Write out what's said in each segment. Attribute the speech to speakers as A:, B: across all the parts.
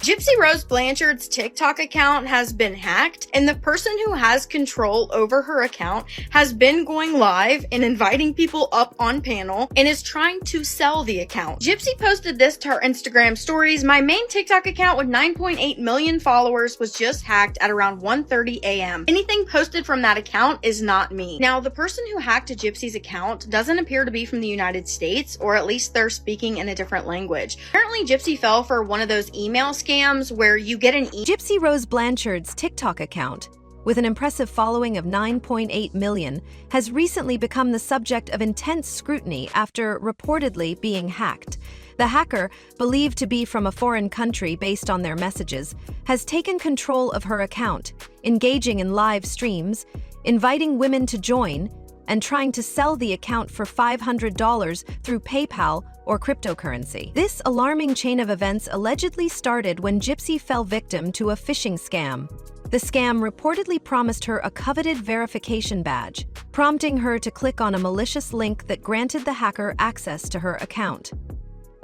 A: Gypsy Rose Blanchard's TikTok account has been hacked, and the person who has control over her account has been going live and inviting people up on panel and is trying to sell the account. Gypsy posted this to her Instagram stories. My main TikTok account with 9.8 million followers was just hacked at around 1:30 a.m. Anything posted from that account is not me. Now, the person who hacked Gypsy's account doesn't appear to be from the United States, or at least they're speaking in a different language. Apparently, Gypsy fell for one of those email scams where you get an
B: Gypsy Rose Blanchard's TikTok account, with an impressive following of 9.8 million, has recently become the subject of intense scrutiny after reportedly being hacked. The hacker, believed to be from a foreign country based on their messages, has taken control of her account, engaging in live streams, inviting women to join, and trying to sell the account for $500 through PayPal or cryptocurrency. This alarming chain of events allegedly started when Gypsy fell victim to a phishing scam. The scam reportedly promised her a coveted verification badge, prompting her to click on a malicious link that granted the hacker access to her account.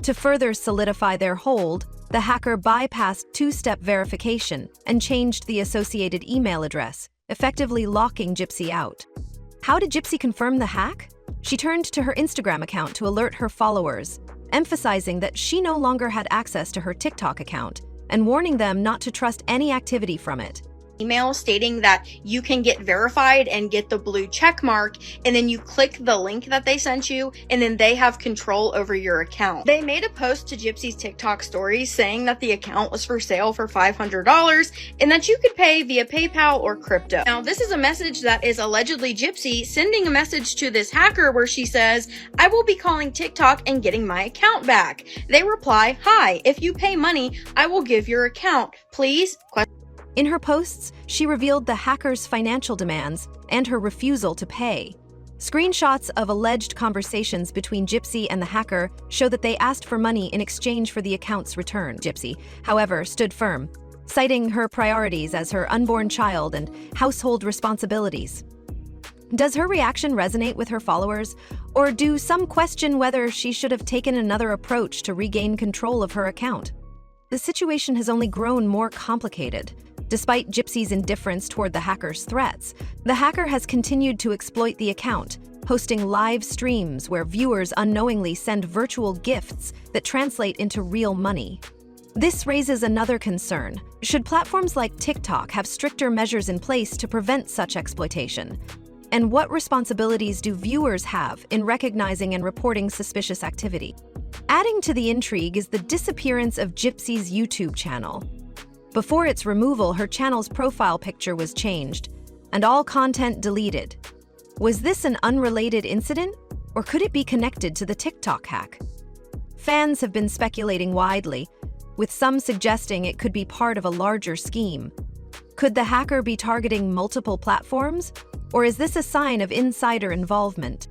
B: To further solidify their hold, the hacker bypassed two-step verification and changed the associated email address, effectively locking Gypsy out. How did Gypsy confirm the hack? She turned to her Instagram account to alert her followers, emphasizing that she no longer had access to her TikTok account and warning them not to trust any activity from it.
A: Email stating that you can get verified and get the blue check mark, and then you click the link that they sent you, and then they have control over your account. They made a post to Gypsy's TikTok stories saying that the account was for sale for $500 and that you could pay via PayPal or crypto. Now, this is a message that is allegedly Gypsy sending a message to this hacker where she says, I will be calling TikTok and getting my account back. They reply, hi, if you pay money, I will give your account. Please?
B: In her posts, she revealed the hacker's financial demands and her refusal to pay. Screenshots of alleged conversations between Gypsy and the hacker show that they asked for money in exchange for the account's return. Gypsy, however, stood firm, citing her priorities as her unborn child and household responsibilities. Does her reaction resonate with her followers, or do some question whether she should have taken another approach to regain control of her account? The situation has only grown more complicated. Despite Gypsy's indifference toward the hacker's threats, the hacker has continued to exploit the account, hosting live streams where viewers unknowingly send virtual gifts that translate into real money. This raises another concern. Should platforms like TikTok have stricter measures in place to prevent such exploitation? And what responsibilities do viewers have in recognizing and reporting suspicious activity? Adding to the intrigue is the disappearance of Gypsy's YouTube channel. Before its removal, her channel's profile picture was changed, and all content deleted. Was this an unrelated incident, or could it be connected to the TikTok hack? Fans have been speculating widely, with some suggesting it could be part of a larger scheme. Could the hacker be targeting multiple platforms, or is this a sign of insider involvement?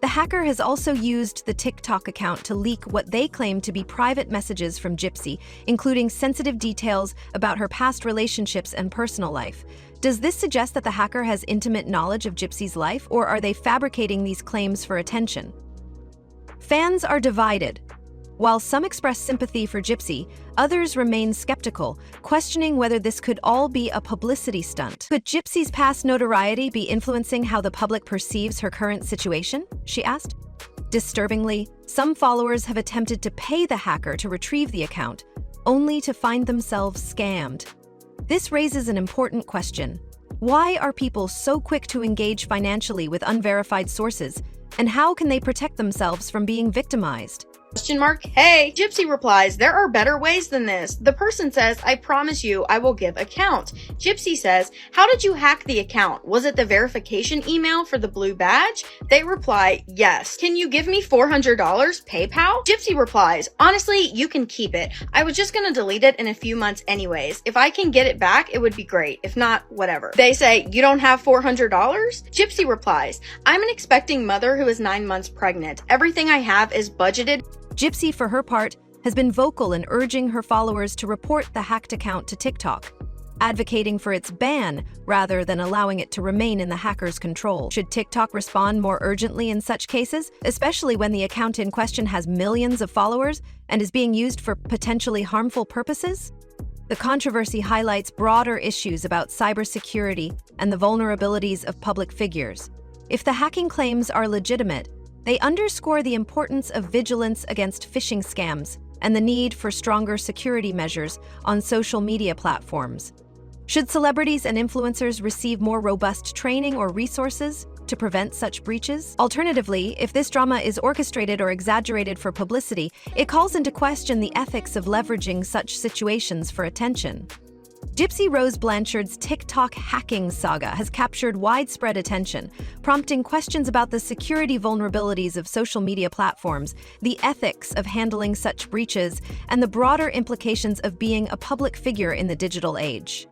B: The hacker has also used the TikTok account to leak what they claim to be private messages from Gypsy, including sensitive details about her past relationships and personal life. Does this suggest that the hacker has intimate knowledge of Gypsy's life, or are they fabricating these claims for attention? Fans are divided. While some express sympathy for Gypsy, others remain skeptical, questioning whether this could all be a publicity stunt. Could Gypsy's past notoriety be influencing how the public perceives her current situation? She asked. Disturbingly, some followers have attempted to pay the hacker to retrieve the account, only to find themselves scammed. This raises an important question. Why are people so quick to engage financially with unverified sources, and how can they protect themselves from being victimized?
A: Hey, Gypsy replies, there are better ways than this. The person says, I promise you I will give account. Gypsy says, how did you hack the account? Was it the verification email for the blue badge? They reply, yes. Can you give me $400 PayPal? Gypsy replies, honestly, you can keep it. I was just gonna delete it in a few months anyways. If I can get it back, it would be great. If not, whatever. They say, you don't have $400? Gypsy replies, I'm an expecting mother who is 9 months pregnant. Everything I have is budgeted.
B: Gypsy, for her part, has been vocal in urging her followers to report the hacked account to TikTok, advocating for its ban rather than allowing it to remain in the hacker's control. Should TikTok respond more urgently in such cases, especially when the account in question has millions of followers and is being used for potentially harmful purposes? The controversy highlights broader issues about cybersecurity and the vulnerabilities of public figures. If the hacking claims are legitimate, they underscore the importance of vigilance against phishing scams and the need for stronger security measures on social media platforms. Should celebrities and influencers receive more robust training or resources to prevent such breaches? Alternatively, if this drama is orchestrated or exaggerated for publicity, it calls into question the ethics of leveraging such situations for attention. Gypsy Rose Blanchard's TikTok hacking saga has captured widespread attention, prompting questions about the security vulnerabilities of social media platforms, the ethics of handling such breaches, and the broader implications of being a public figure in the digital age.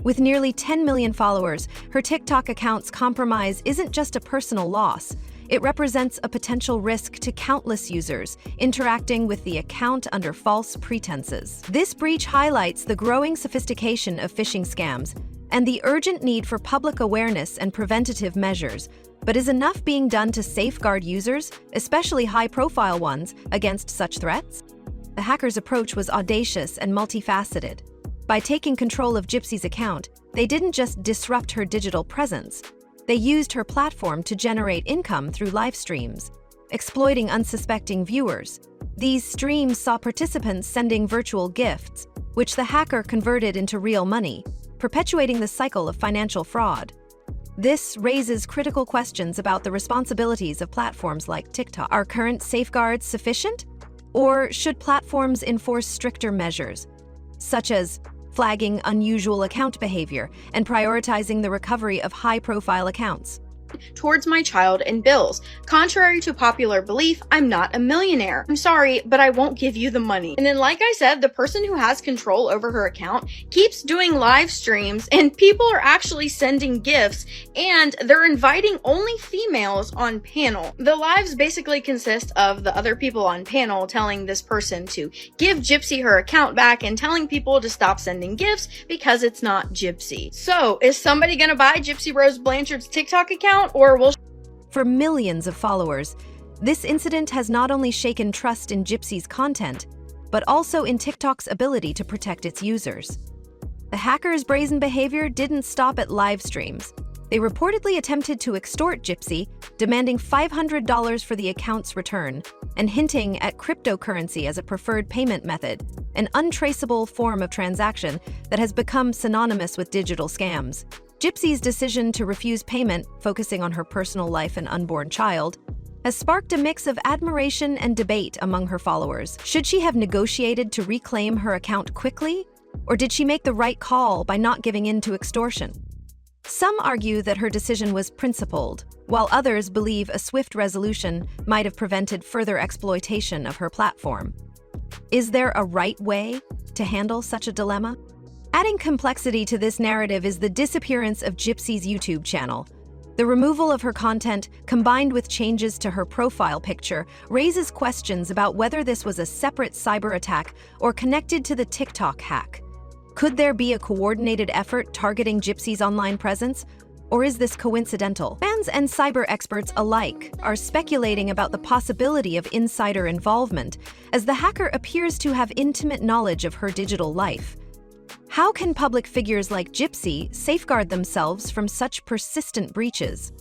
B: With nearly 10 million followers, her TikTok account's compromise isn't just a personal loss. It represents a potential risk to countless users interacting with the account under false pretenses. This breach highlights the growing sophistication of phishing scams and the urgent need for public awareness and preventative measures. But is enough being done to safeguard users, especially high-profile ones, against such threats? The hacker's approach was audacious and multifaceted. By taking control of Gypsy's account, they didn't just disrupt her digital presence. They used her platform to generate income through live streams, exploiting unsuspecting viewers. These streams saw participants sending virtual gifts, which the hacker converted into real money, perpetuating the cycle of financial fraud. This raises critical questions about the responsibilities of platforms like TikTok. Are current safeguards sufficient? Or should platforms enforce stricter measures, such as flagging unusual account behavior and prioritizing the recovery of high-profile accounts?
A: Towards my child and bills. Contrary to popular belief, I'm not a millionaire. I'm sorry, but I won't give you the money. And then, like I said, the person who has control over her account keeps doing live streams, and people are actually sending gifts, and they're inviting only females on panel. The lives basically consist of the other people on panel telling this person to give Gypsy her account back and telling people to stop sending gifts because it's not Gypsy. So, is somebody gonna buy Gypsy Rose Blanchard's TikTok account? Or will
B: For millions of followers, this incident has not only shaken trust in Gypsy's content, but also in TikTok's ability to protect its users. The hackers' brazen behavior didn't stop at live streams. They reportedly attempted to extort Gypsy, demanding $500 for the account's return and hinting at cryptocurrency as a preferred payment method, an untraceable form of transaction that has become synonymous with digital scams. Gypsy's decision to refuse payment, focusing on her personal life and unborn child, has sparked a mix of admiration and debate among her followers. Should she have negotiated to reclaim her account quickly? Or did she make the right call by not giving in to extortion? Some argue that her decision was principled, while others believe a swift resolution might have prevented further exploitation of her platform. Is there a right way to handle such a dilemma? Adding complexity to this narrative is the disappearance of Gypsy's YouTube channel. The removal of her content, combined with changes to her profile picture, raises questions about whether this was a separate cyber attack or connected to the TikTok hack. Could there be a coordinated effort targeting Gypsy's online presence, or is this coincidental? Fans and cyber experts alike are speculating about the possibility of insider involvement, as the hacker appears to have intimate knowledge of her digital life. How can public figures like Gypsy safeguard themselves from such persistent breaches?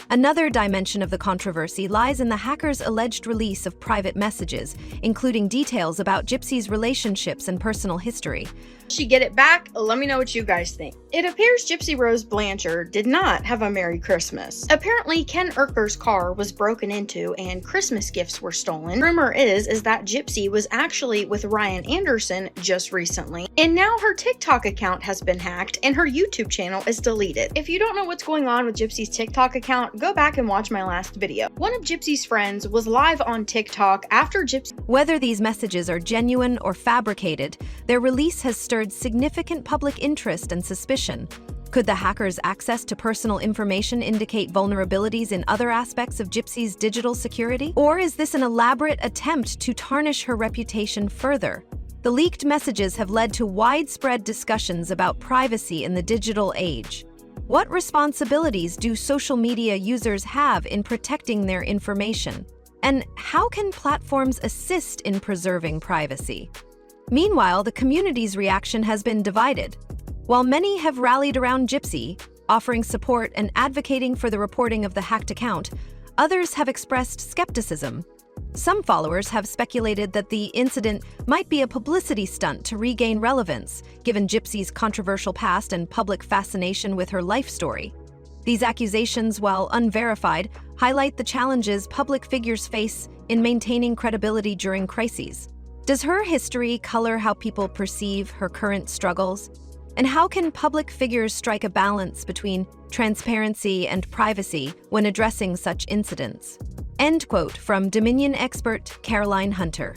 B: Another dimension of the controversy lies in the hacker's alleged release of private messages, including details about Gypsy's relationships and personal history.
A: she get it back? Let me know what you guys think. It appears Gypsy Rose Blanchard did not have a Merry Christmas. Apparently, Ken Urker's car was broken into and Christmas gifts were stolen. Rumor is that Gypsy was actually with Ryan Anderson just recently, and now her TikTok account has been hacked and her YouTube channel is deleted. If you don't know what's going on with Gypsy's TikTok account, go back and watch my last video. One of Gypsy's friends was live on TikTok after Gypsy.
B: Whether these messages are genuine or fabricated, their release has stirred significant public interest and suspicion. Could the hackers' access to personal information indicate vulnerabilities in other aspects of Gypsy's digital security? Or is this an elaborate attempt to tarnish her reputation further? The leaked messages have led to widespread discussions about privacy in the digital age. What responsibilities do social media users have in protecting their information? And how can platforms assist in preserving privacy? Meanwhile, the community's reaction has been divided. While many have rallied around Gypsy, offering support and advocating for the reporting of the hacked account, others have expressed skepticism. Some followers have speculated that the incident might be a publicity stunt to regain relevance, given Gypsy's controversial past and public fascination with her life story. These accusations, while unverified, highlight the challenges public figures face in maintaining credibility during crises. Does her history color how people perceive her current struggles? And how can public figures strike a balance between transparency and privacy when addressing such incidents? End quote from Dominion expert Caroline Hunter.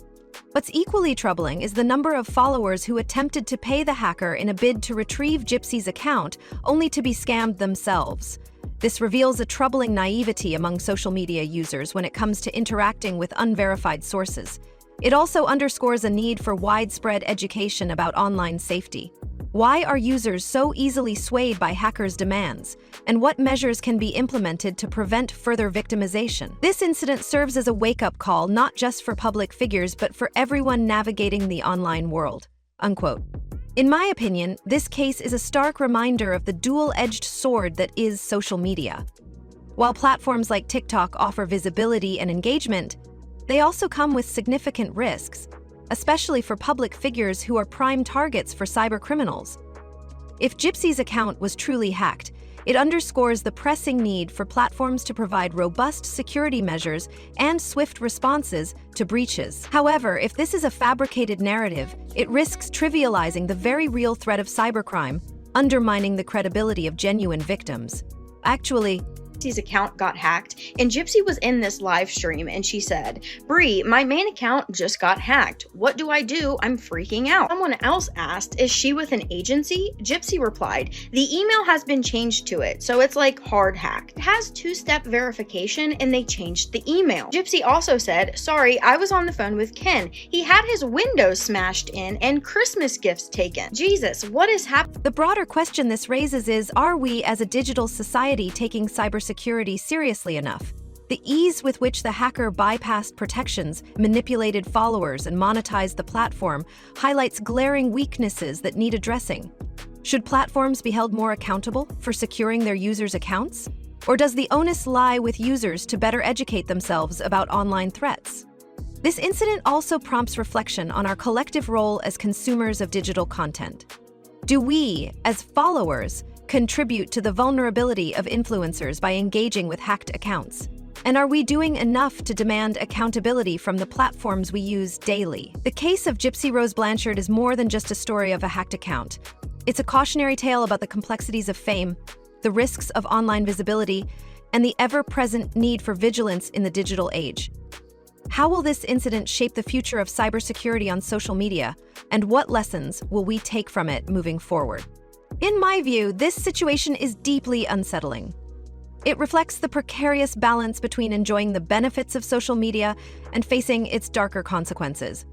B: What's equally troubling is the number of followers who attempted to pay the hacker in a bid to retrieve Gypsy's account, only to be scammed themselves. This reveals a troubling naivety among social media users when it comes to interacting with unverified sources. It also underscores a need for widespread education about online safety. Why are users so easily swayed by hackers' demands? And what measures can be implemented to prevent further victimization? This incident serves as a wake-up call not just for public figures but for everyone navigating the online world. Unquote. In my opinion, this case is a stark reminder of the dual-edged sword that is social media. While platforms like TikTok offer visibility and engagement, they also come with significant risks, especially for public figures who are prime targets for cybercriminals. If Gypsy's account was truly hacked, it underscores the pressing need for platforms to provide robust security measures and swift responses to breaches. However, if this is a fabricated narrative, it risks trivializing the very real threat of cybercrime, undermining the credibility of genuine victims. Actually,
A: Gypsy's account got hacked, and Gypsy was in this live stream and she said, "Bree, my main account just got hacked. What do I do? I'm freaking out." Someone else asked, "Is she with an agency?" Gypsy replied, "The email has been changed to it, so it's like hard hacked. It has two-step verification and they changed the email." Gypsy also said, "Sorry, I was on the phone with Ken. He had his windows smashed in and Christmas gifts taken." Jesus, what is happening?
B: The broader question this raises is, are we as a digital society taking cybersecurity seriously enough? The ease with which the hacker bypassed protections, manipulated followers, and monetized the platform highlights glaring weaknesses that need addressing. Should platforms be held more accountable for securing their users' accounts? Or does the onus lie with users to better educate themselves about online threats? This incident also prompts reflection on our collective role as consumers of digital content. Do we, as followers, contribute to the vulnerability of influencers by engaging with hacked accounts? And are we doing enough to demand accountability from the platforms we use daily? The case of Gypsy Rose Blanchard is more than just a story of a hacked account. It's a cautionary tale about the complexities of fame, the risks of online visibility, and the ever-present need for vigilance in the digital age. How will this incident shape the future of cybersecurity on social media, and what lessons will we take from it moving forward? In my view, this situation is deeply unsettling. It reflects the precarious balance between enjoying the benefits of social media and facing its darker consequences.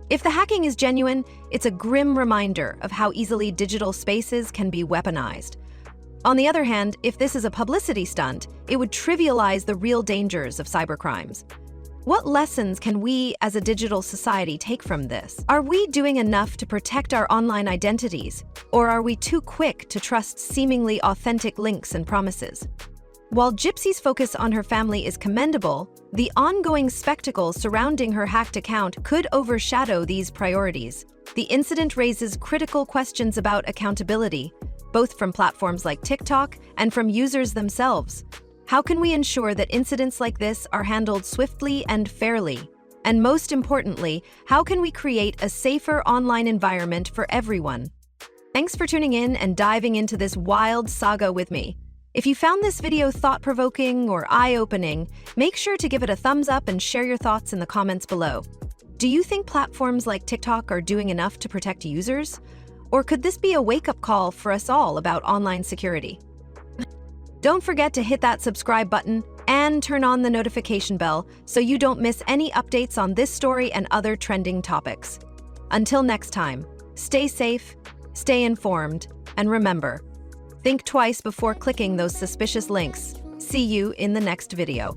B: If the hacking is genuine, it's a grim reminder of how easily digital spaces can be weaponized. On the other hand, if this is a publicity stunt, it would trivialize the real dangers of cybercrimes. What lessons can we as a digital society take from this? Are we doing enough to protect our online identities, or are we too quick to trust seemingly authentic links and promises? While Gypsy's focus on her family is commendable, the ongoing spectacle surrounding her hacked account could overshadow these priorities. The incident raises critical questions about accountability, both from platforms like TikTok and from users themselves. How can we ensure that incidents like this are handled swiftly and fairly? And most importantly, how can we create a safer online environment for everyone? Thanks for tuning in and diving into this wild saga with me. If you found this video thought-provoking or eye-opening, make sure to give it a thumbs up and share your thoughts in the comments below. Do you think platforms like TikTok are doing enough to protect users? Or could this be a wake-up call for us all about online security? Don't forget to hit that subscribe button and turn on the notification bell so you don't miss any updates on this story and other trending topics. Until next time, stay safe, stay informed, and remember, think twice before clicking those suspicious links. See you in the next video.